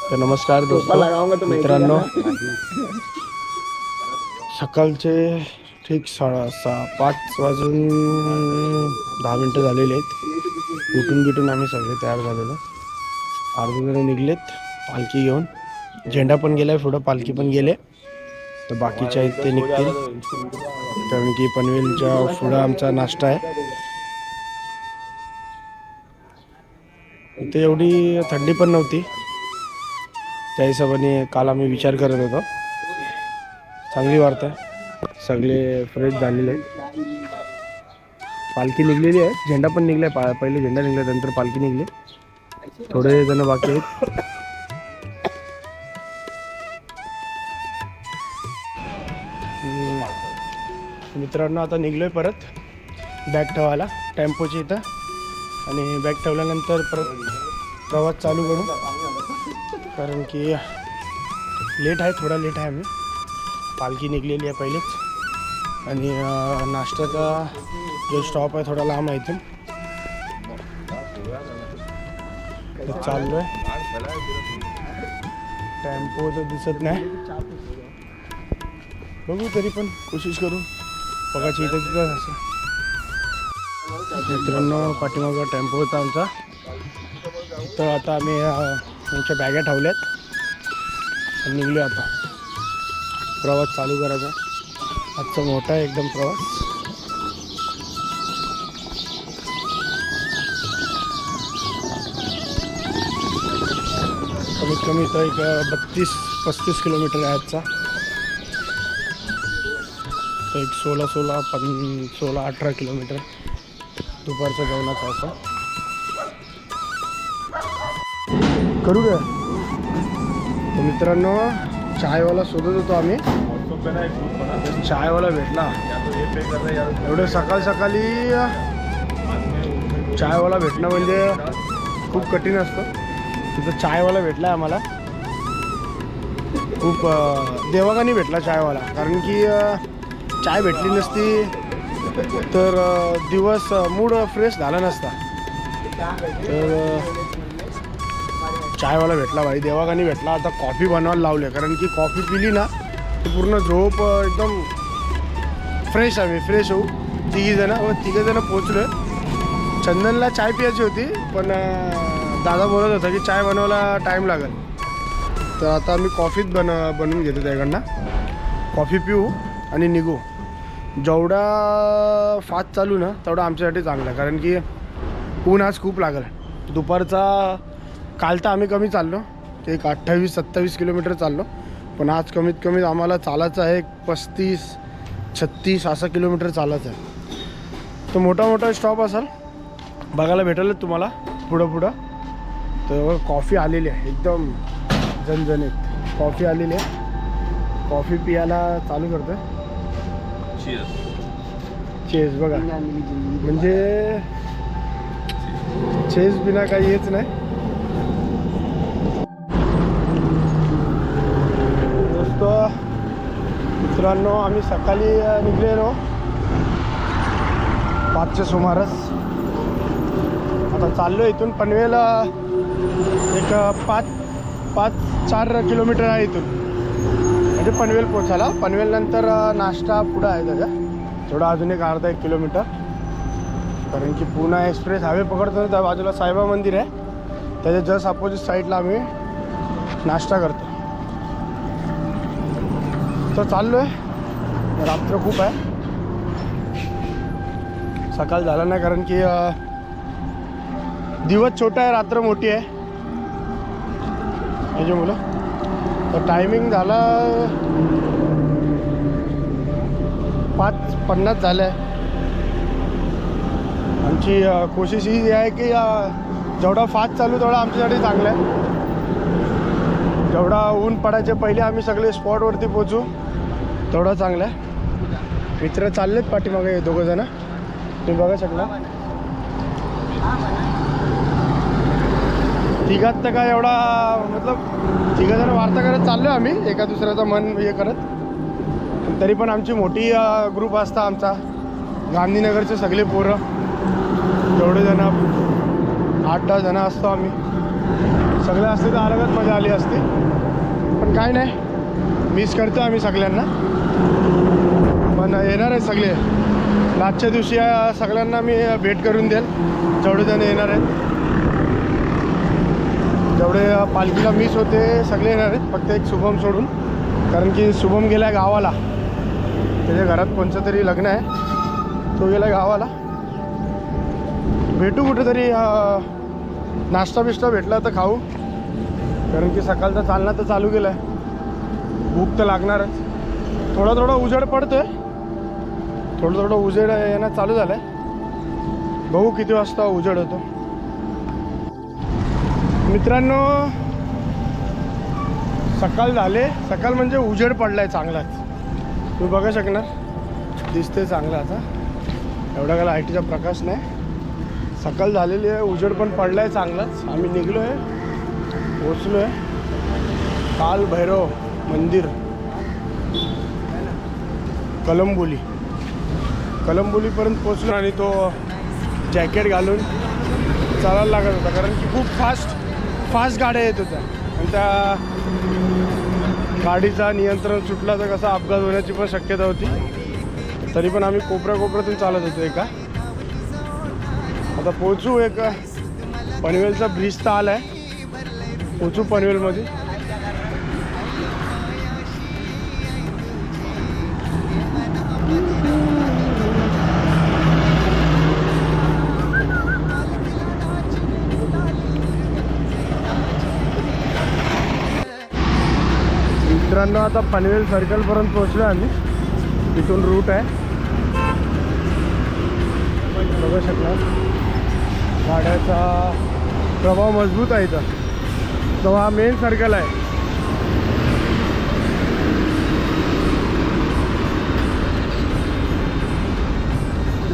तर नमस्कार दोस्तों मित्रांनो, सकाळचे ठीक 5:30 वाजून 10 मिनिटं झालेले आहेत. उठून आम्ही सगळे तयार झालेलो. अर्धे जण निघलेत पालखी घेऊन. झेंडा पण गेलाय पुढं, पालखी पण गेले. तर बाकीचे आहेत ते निघतील, कारण की पनवेलच्या पुढं आमचा नाश्ता आहे. इथे एवढी थंडी पण नव्हती, त्या हिशोबाने काल आम्ही विचार करत होतो. चांगली वाटतं, सगळे फ्रेश झालेले आहेत. पालखी निघलेली आहे, झेंडा पण निघलाय. पहिले झेंडा निघला, नंतर पालखी निघली. थोडे जण बाकी आहेत. मित्रांनो, आता निघलोय परत बॅग ठेवायला टेम्पोची इथं, आणि बॅग ठेवल्यानंतर परत प्रवास चालू करू, कारण की लेट आहे, थोडा लेट आहे. आम्ही पालखी निघलेली आहे पहिलेच, आणि नाश्त्याचा जो स्टॉप आहे थोडा लांब आहे इथून. चाललो आहे. टेम्पो तर दिसत नाही, बघू तरी पण कोशिश करू बघायची इथं तिथं असं. मित्रांनो, पाठीमागं टेम्पो होता आमचा, तर आता आम्ही आमच्या बॅगा ठेवल्यात आणि निघलो. आता प्रवास चालू करायचा. आजचा मोठा आहे एकदम प्रवास. कमीत कमी तर एक 32-35 किलोमीटर आहे आजचा. तर एक 16-18 किलोमीटर दुपारच्या जेवणाचा असं करू द्या. तर मित्रांनो, चायवाला शोधत होतो आम्ही. चायवाला भेटला. एवढं सकाळी चायवाला भेटणं म्हणजे खूप कठीण असतं. तिथं चायवाला भेटला आम्हाला. खूप देवागानी भेटला चायवाला, कारण की चाय भेटली नसती तर दिवस मूड फ्रेश झाला नसता. तर चायवाला भेटला भाई, देवागानी भेटला. आता कॉफी बनवायला लावले, कारण की कॉफी पिली ना तर पूर्ण झोप एकदम फ्रेश आहे. फ्रेश होऊ. तिघे जण पोचलो. चंदनला चाय प्यायची होती, पण दादा बोलत होता की चाय बनवायला टाईम लागेल. तर आता आम्ही कॉफीच बनवून घेतो त्याकडनं. कॉफी पिऊ आणि निघू. जेवढा फास्ट चालू ना तेवढा आमच्यासाठी चांगला आहे, कारण की ऊन आज खूप लागेल. दुपारचा काल तर आम्ही कमी चाललो, एक 28-27 किलोमीटर चाललो, पण आज कमीत कमी आम्हाला चालायचं आहे 35-36 असं किलोमीटर चालायचं आहे. तर मोठा स्टॉप असेल, बघायला भेटेल तुम्हाला पुढं. तर कॉफी आलेली आहे, एकदम झणझणीत कॉफी आलेली आहे. कॉफी पियाला चालू करतो. चेस बघा, म्हणजे चेस बिना काही हेच नाही. मित्रांनो, आम्ही सकाळी निघलेलो 5च्या सुमारास. आता चाललो इथून पनवेल. एक 4 किलोमीटर आहे इथून, म्हणजे पनवेल पोचायला. पनवेल नंतर नाश्ता पुढं आहे त्याचा, थोडा अजून एक अर्धा 1 किलोमीटर. कारण की पुणे एक्सप्रेस हायवे पकडतो, त्या बाजूला साईबाबा मंदिर आहे, त्याच्या जस्ट अपोजिट साईडला आम्ही नाश्ता करतो. तर चाललो आहे. रात्र खूप आहे, सकाळ झाला नाही, कारण की दिवस छोटा आहे, रात्र मोठी आहे माझी मुलं. तर टायमिंग झाला 5:50 झालं आहे. आमची कोशिश ही आहे की जेवढा फास्ट चालू तेवढा आमच्यासाठी चांगला आहे. जेवढा ऊन पडायच्या पहिले आम्ही सगळे स्पॉटवरती पोचू तेवढं चांगलं आहे. मित्र चाललेत पाठीमागे 2 जण, तुम्ही बघा शकला. तिघात तर काय एवढा, मतलब 3 जण वार्ता करत चाललो आम्ही, एका दुसऱ्याचं मन हे करत. तरी पण आमची मोठी ग्रुप असता आमचा, गांधीनगरचे सगळे पोरं, जेवढे जण 8-10 जण असतो आम्ही. सगळे असते तर अलगच मजा आली असती, पण काय नाही, मिस करतो आम्ही सगळ्यांना. पण येणार आहेत सगळे आजच्या दिवशी, सगळ्यांना मी भेट करून देईल जेवढे जण येणार आहेत. जेवढे पालखीला मिस होते सगळे येणार आहेत, फक्त एक शुभम सोडून, कारण की शुभम गेला आहे गावाला. त्याच्या घरात कोणचं तरी लग्न आहे, तो गेला गावाला. भेटू कुठेतरी, नाश्ता बिष्टा भेटला तर खाऊ, कारण की सकाळचा चालना तर चालू केला आहे, भूक तर लागणारच. थोडा थोडा उजेड पडतो आहे, थोडं उजेड येणं चालू झालं आहे. बघू किती वाजता उजेड होतो. मित्रांनो सकाळ झाले, सकाळ म्हणजे उजेड पडला आहे चांगलाच, तुम्ही बघा शकणार, दिसते चांगलं. आता एवढा काय लाईटीचा प्रकाश नाही, सकाळ झालेली आहे, उजेड पण पडला आहे चांगलाच. आम्ही निघलो आहे, पोचलो आहे काल भैरव मंदिर, कलंबोलीपर्यंत पोचलो. आणि तो जॅकेट घालून चालायला लागत होता, कारण की खूप फास्ट गाड्या येत होत्या, आणि त्या गाडीचा नियंत्रण सुटला तर कसा अपघात होण्याची पण शक्यता होती. तरी पण आम्ही कोपऱ्यातून चालत होतो. आता पोचू, एक पनवेलचा ब्रिज तर आला आहे, पोचू पनवेलमध्ये. मित्रांनो आता पनवेल सर्कलपर्यंत पोहोचलो आम्ही, इथून रूट आहे, बघू शकणार. गाड्याचा प्रभाव मजबूत आहे इथं, तो हा मेन सर्कल आहे.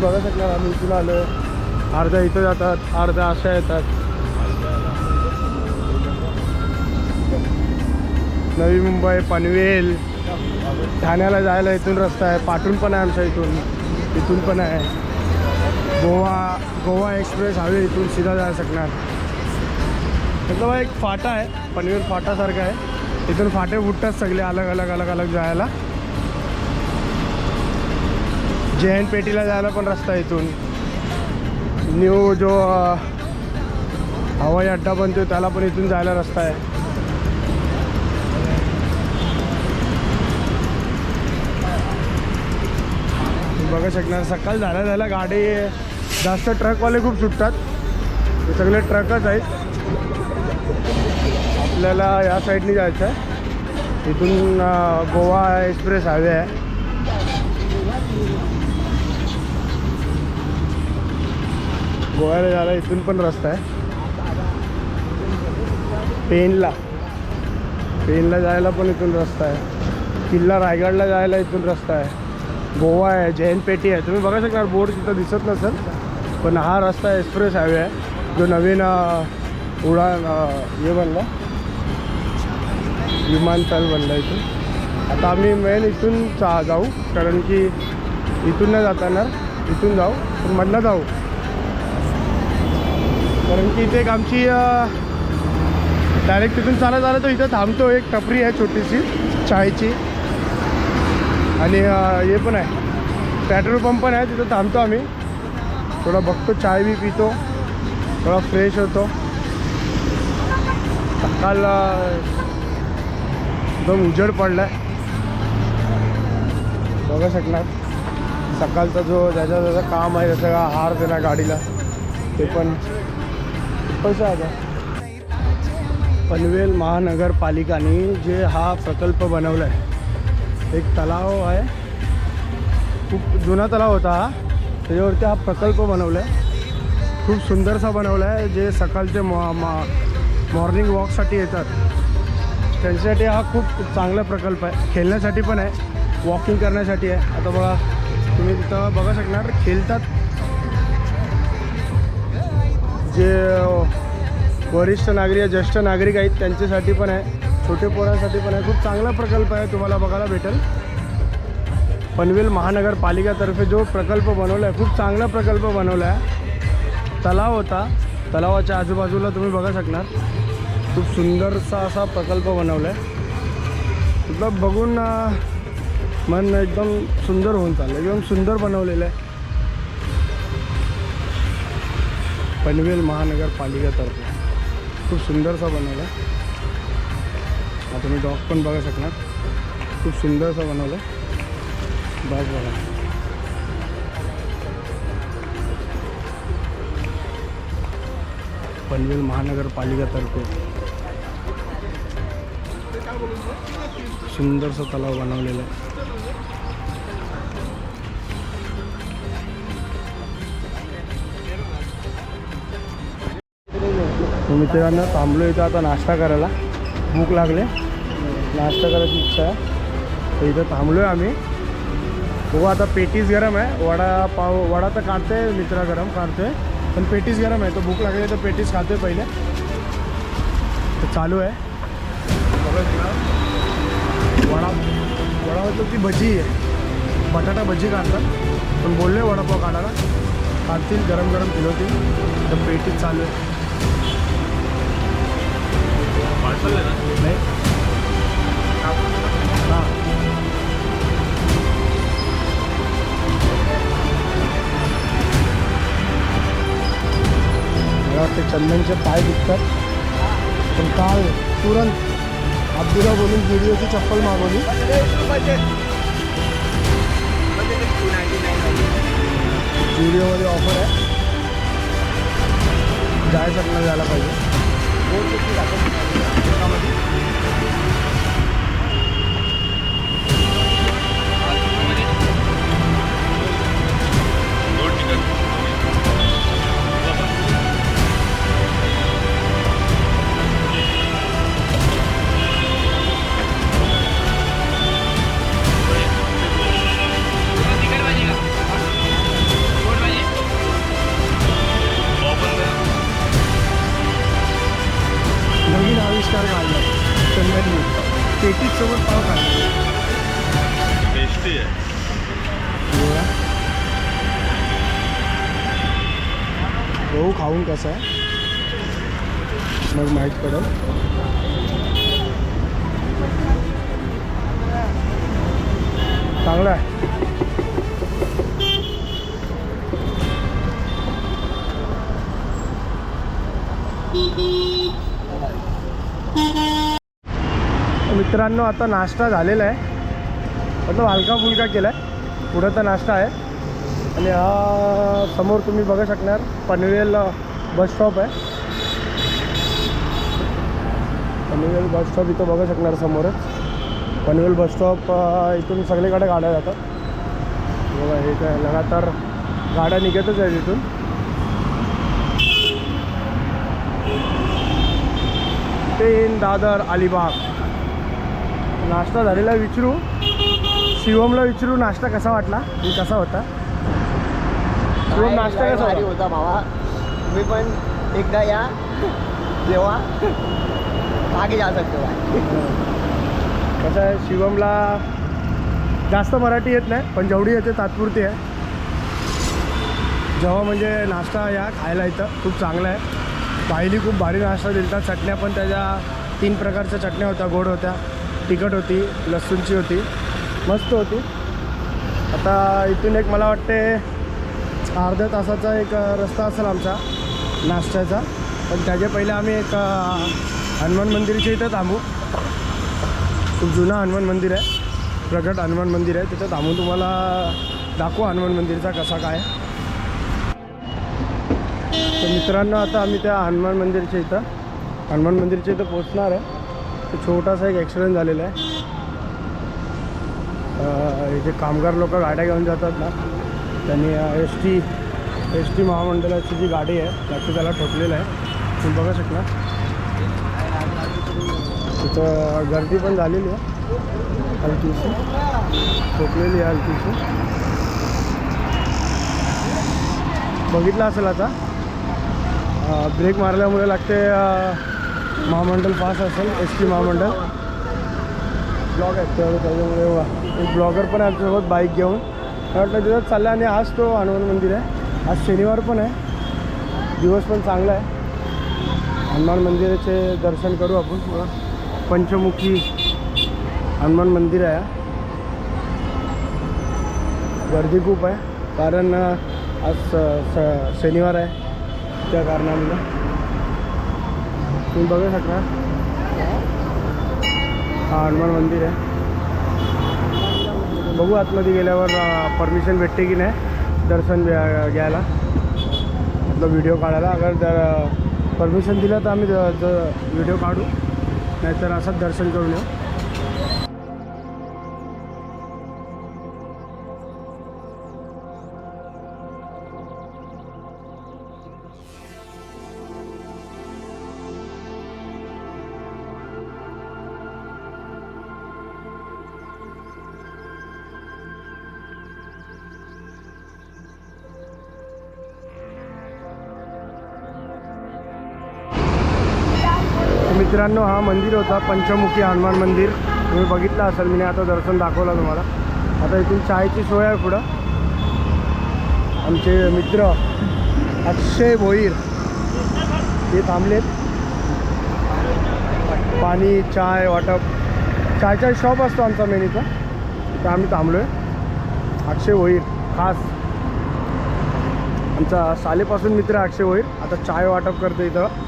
बघू शकणार आम्ही इथून आलो, अर्ध्या इथं जातात, अर्ध्या अशा येतात. नवी मुंबई, पनवेल, ठाण्याला जायला इथून रस्ता आहे, पाटून पण आहे आमच्या इथून पण आहे. गोवा एक्सप्रेस हायवे इथून सीधा जाऊ शकणार. मतलब एक फाटा आहे, पनवेल फाटासारखा आहे, इथून फाटे फुटतात सगळे अलग जायला. जैन पेटीला जायला पण रस्ता आहे इथून. न्यू जो हवाई अड्डा बनतो त्याला पण इथून जायला रस्ता आहे. बघू शकणार सकाळ झाल्या गाडी जास्त ट्रकवाले खूप सुटतात, हे सगळे ट्रकच आहेत. आपल्याला या साईडनी जायचं आहे, इथून गोवा एक्सप्रेस हायवे आहे. गोव्याला जायला इथून पण रस्ता आहे. पेनला जायला पण इथून रस्ता आहे. किल्ला रायगडला जायला इथून रस्ता आहे. गोवा आहे, जैन पेटी आहे, तुम्ही बघा शकणार, बोर्ड तिथं दिसत नसेल, पण हा रस्ता एक्सप्रेस हायवे आहे, जो नवीन उडान हे बनला, विमानतळ बनला इथून. आता आम्ही मेन इथून जाऊ, कारण की इथून नाही जाता येणार, इथून जाऊ, पण मधनं जाऊ, कारण की इथे एक आमची डायरेक्ट तिथून चालत आलं तर इथं थांबतो. एक टपरी आहे छोटीशी चायची, आणि हे पण आहे, पेट्रोल पंप पण आहे, तिथं थांबतो आम्ही, थोडा बघतो, चाय बी पितो, थोडा फ्रेश होतो. सकाळ एकदम उजेड पडला आहे, बघू शकणार. सकाळचा जो ज्याचा काम आहे, त्याचा हार देणार गाडीला, ते पण पैसा आता. पनवेल महानगरपालिकाने जे हा प्रकल्प बनवला आहे, एक तलाव आहे, खूप जुना तलाव होता हा, त्याच्यावरती हा प्रकल्प बनवला आहे, खूप सुंदरसा बनवला आहे. जे सकाळचे मॉर्निंग वॉकसाठी येतात त्यांच्यासाठी हा खूप चांगला प्रकल्प आहे. खेळण्यासाठी पण आहे, वॉकिंग करण्यासाठी आहे. आता बघा तुम्ही तिथं बघा शकणार, खेळतात जे वरिष्ठ नागरिक, ज्येष्ठ नागरिक आहेत त्यांच्यासाठी पण आहे, छोटे पोरांसाठी पण आहे. खूप चांगला प्रकल्प आहे, तुम्हाला बघायला भेटेल. पनवेल महानगरपालिकेतर्फे जो प्रकल्प बनवला आहे, खूप चांगला प्रकल्प बनवला आहे. तलाव होता, तलावाच्या आजूबाजूला तुम्ही बघा शकणार खूप सुंदरसा असा प्रकल्प बनवला आहे. मतलब बघून मन एकदम सुंदर होऊन चाललं, एकदम सुंदर बनवलेलं आहे. पनवेल महानगरपालिकेतर्फे खूप सुंदरसा बनवला आहे. आता तुम्ही डॉग पण बघा शकणार, खूप सुंदरसा बनवला आहे. डॉग बघा, पनवेल महानगरपालिकेतर्फे सुंदरसा तलाव बनवलेला आहे. मित्रांनो थांबलो इथं आता नाश्ता करायला, भूक लागले, नाश्ता करायची इच्छा आहे, तर इथं थांबलो आहे आम्ही. बघू आता पेटीस गरम आहे, वडा तर काढते मित्रा, गरम काढतोय, पण पेटीस गरम आहे, तो भूक लागली तर पेटीस खातोय पहिले. तर चालू आहे वडा मतलब ती भजी आहे, बटाटा भजी काढतात, पण बोलले वडापाव काढायला, काढतील गरम गरम फिरवतील. तर पेटीस चालू आहे. नाही हां, मला वाटते चंदनचे पाय दुखतात, पण काल तुरंत अब्दुला बोलून जुडिओची चप्पल मागवली. जुडिओमध्ये ऑफर आहे, जायचं ना, जायला पाहिजे. नवीन आविष्कार काढला चंदननी, पेटीसोबत पाव काढला. टेस्टी आहे. गहू खाऊन कसं आहे मग माहीत पडेल. चांगलं आहे. मित्रांनो आता नाश्ता झालेला आहे, मतलब हलका फुलका केला आहे. पुढं तर नाश्ता आहे, आणि हा समोर तुम्ही बघू शकणार पनवेल बस स्टॉप आहे. पनवेल बस स्टॉप इथं बघू शकणार समोरच. पनवेल बस स्टॉप इथून सगळीकडे गाड्या जातात. बघा हे काय लगातार गाड्या निघतच आहेत इथून. पेन, दादर, अलिबाग. नाश्ता झालेला विचारू, शिवमला विचारू नाश्ता कसा वाटला, मी कसा होता. शिवम नाश्ता कसा होता भावा, तुम्ही पण एकदा या, जेव्हा आगे जा सकते हो. कसं आहे, शिवमला जास्त मराठी येत नाही, पण जेवढी येते तात्पुरती आहे. जेव्हा म्हणजे नाश्ता या खायला इथं खूप चांगला आहे. पहिली खूप भारी नाश्ता दिलता. चटण्या पण त्याच्या 3 प्रकारच्या चटण्या होत्या, गोड होत्या, तिखट होती, लसूणची होती, मस्त होती. आता इथून एक मला वाटते अर्ध्या तासाचा एक रस्ता असेल आमचा नाश्त्याचा, पण त्याच्या पहिले आम्ही एक हनुमान मंदिरच्या इथं थांबू. खूप जुना हनुमान मंदिर आहे, प्रगट हनुमान मंदिर आहे, तिथं थांबून तुम्हाला दाखवू हनुमान मंदिरचा कसा काय. तर मित्रांनो आता आम्ही त्या हनुमान मंदिरच्या इथं पोचणार आहे. तर छोटासा एक ॲक्सिडेंट झालेला आहे. हे जे कामगार लोक गाड्या घेऊन जातात ना, त्यांनी एस टी महामंडळाची जी गाडी आहे त्याचं त्याला ठोकलेलं आहे. तुम्ही बघा शकणार तिथं गर्दी पण झालेली आहे, हलकीशी ठोकलेली आहे, हलकीशी. बघितलं असेल आता, ब्रेक मारल्यामुळे लागते महामंडळ पास असेल, एस टी महामंडळ. ब्लॉग आहेत त्याच्यामुळे एक ब्लॉगर पण आहे आमच्यासोबत बाईक घेऊन. मला वाटलं तिथं चाललं, आणि आज तो हनुमान मंदिर आहे. आज शनिवार पण आहे, दिवस पण चांगला आहे. हनुमान मंदिराचे दर्शन करू आपण. बघा, पंचमुखी हनुमान मंदिर आहे. गर्दी खूप आहे कारण आज शनिवार आहे, त्या कारणामुळे. तुम्ही बघू शकता हा हनुमान मंदिर आहे. बघू आतमध्ये गेल्यावर परमिशन भेटते की नाही दर्शन घ्यायला, मतलब व्हिडिओ काढायला. अगर जर परमिशन दिलं तर आम्ही व्हिडिओ काढू, नाहीतर असंच दर्शन करून येऊ. मित्रांनो, हा मंदिर होता पंचमुखी हनुमान मंदिर. तुम्ही बघितलं असेल, मी आता दर्शन दाखवलं तुम्हाला. आता इथून चायची सोय आहे पुढं. आमचे मित्र अक्षय भोईर हे थांबलेत. पाणी चाय वाटप, चायचा शॉप असतो आमचा मेन इथं, तर आम्ही थांबलो आहे. अक्षय भोईर खास आमचा शाळेपासून मित्र अक्षय भोईर आता चाय वाटप करतो इथं.